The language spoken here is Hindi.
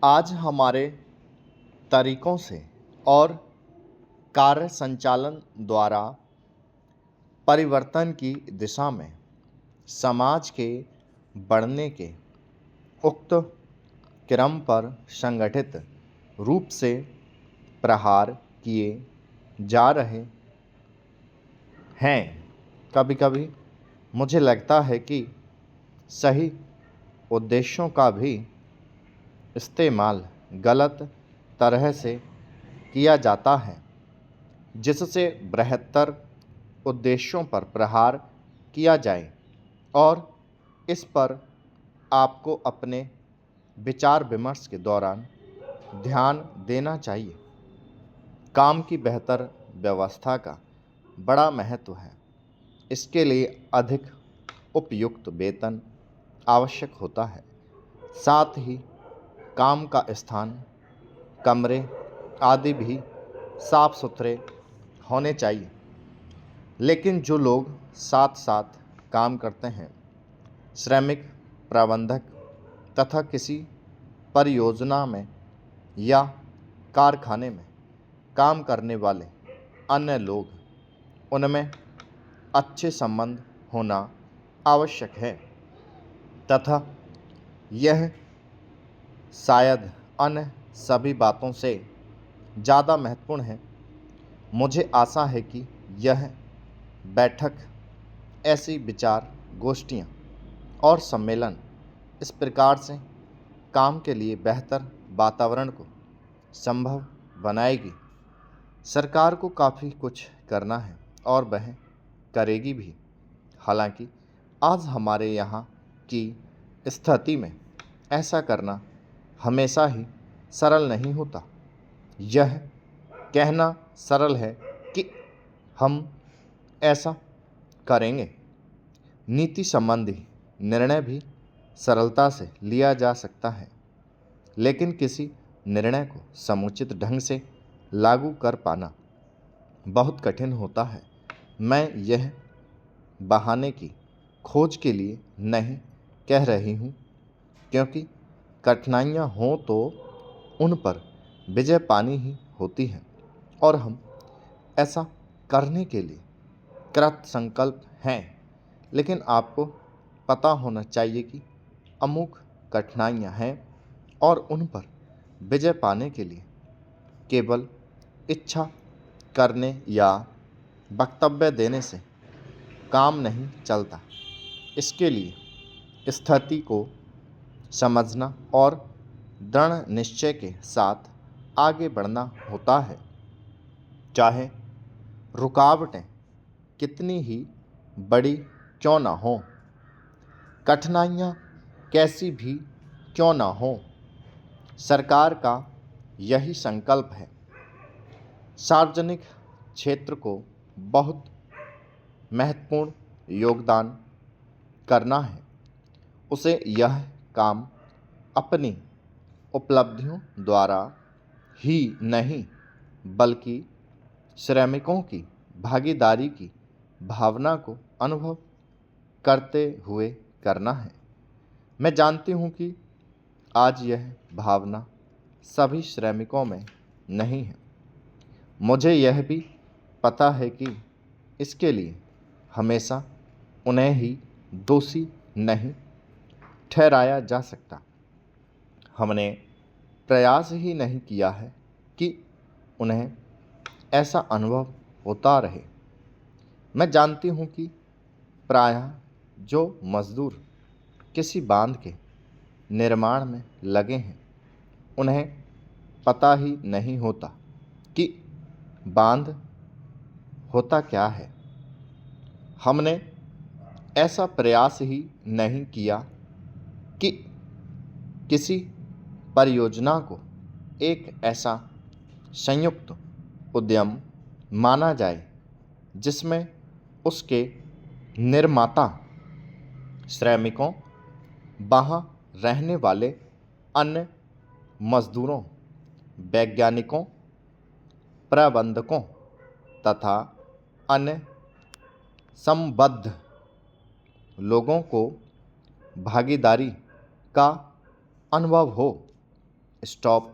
आज हमारे तरीकों से और कार्य संचालन द्वारा परिवर्तन की दिशा में समाज के बढ़ने के उक्त क्रम पर संगठित रूप से प्रहार किए जा रहे हैं। कभी-कभी मुझे लगता है कि सही उद्देश्यों का भी इस्तेमाल गलत तरह से किया जाता है, जिससे बृहत्तर उद्देश्यों पर प्रहार किया जाए। और इस पर आपको अपने विचार विमर्श के दौरान ध्यान देना चाहिए। काम की बेहतर व्यवस्था का बड़ा महत्व है। इसके लिए अधिक उपयुक्त वेतन आवश्यक होता है। साथ ही काम का स्थान, कमरे आदि भी साफ सुथरे होने चाहिए। लेकिन जो लोग साथ साथ काम करते हैं, श्रमिक, प्रबंधक तथा किसी परियोजना में या कारखाने में काम करने वाले अन्य लोग, उनमें अच्छे संबंध होना आवश्यक है तथा यह शायद अन्य सभी बातों से ज़्यादा महत्वपूर्ण है। मुझे आशा है कि यह बैठक, ऐसी विचार गोष्ठियाँ और सम्मेलन इस प्रकार से काम के लिए बेहतर वातावरण को संभव बनाएगी। सरकार को काफ़ी कुछ करना है और वह करेगी भी। हालांकि आज हमारे यहाँ की स्थिति में ऐसा करना हमेशा ही सरल नहीं होता। यह कहना सरल है कि हम ऐसा करेंगे। नीति संबंधी निर्णय भी सरलता से लिया जा सकता है, लेकिन किसी निर्णय को समुचित ढंग से लागू कर पाना बहुत कठिन होता है। मैं यह बहाने की खोज के लिए नहीं कह रही हूँ, क्योंकि कठिनाइयाँ हों तो उन पर विजय पानी ही होती है और हम ऐसा करने के लिए कृत संकल्प हैं। लेकिन आपको पता होना चाहिए कि अमुक कठिनाइयाँ हैं और उन पर विजय पाने के लिए केवल इच्छा करने या वक्तव्य देने से काम नहीं चलता। इसके लिए स्थिति को समझना और दृढ़ निश्चय के साथ आगे बढ़ना होता है। चाहे रुकावटें कितनी ही बड़ी क्यों ना हो, कठिनाइयाँ कैसी भी क्यों ना हो, सरकार का यही संकल्प है। सार्वजनिक क्षेत्र को बहुत महत्वपूर्ण योगदान करना है। उसे यह काम अपनी उपलब्धियों द्वारा ही नहीं, बल्कि श्रमिकों की भागीदारी की भावना को अनुभव करते हुए करना है। मैं जानती हूँ कि आज यह भावना सभी श्रमिकों में नहीं है। मुझे यह भी पता है कि इसके लिए हमेशा उन्हें ही दोषी नहीं ठहराया जा सकता। हमने प्रयास ही नहीं किया है कि उन्हें ऐसा अनुभव होता रहे। मैं जानती हूँ कि प्रायः जो मजदूर किसी बांध के निर्माण में लगे हैं, उन्हें पता ही नहीं होता कि बांध होता क्या है। हमने ऐसा प्रयास ही नहीं किया कि किसी परियोजना को एक ऐसा संयुक्त उद्यम माना जाए जिसमें उसके निर्माता, श्रमिकों, वहाँ रहने वाले अन्य मजदूरों, वैज्ञानिकों, प्रबंधकों तथा अन्य संबद्ध लोगों को भागीदारी का अनुभव हो। स्टॉप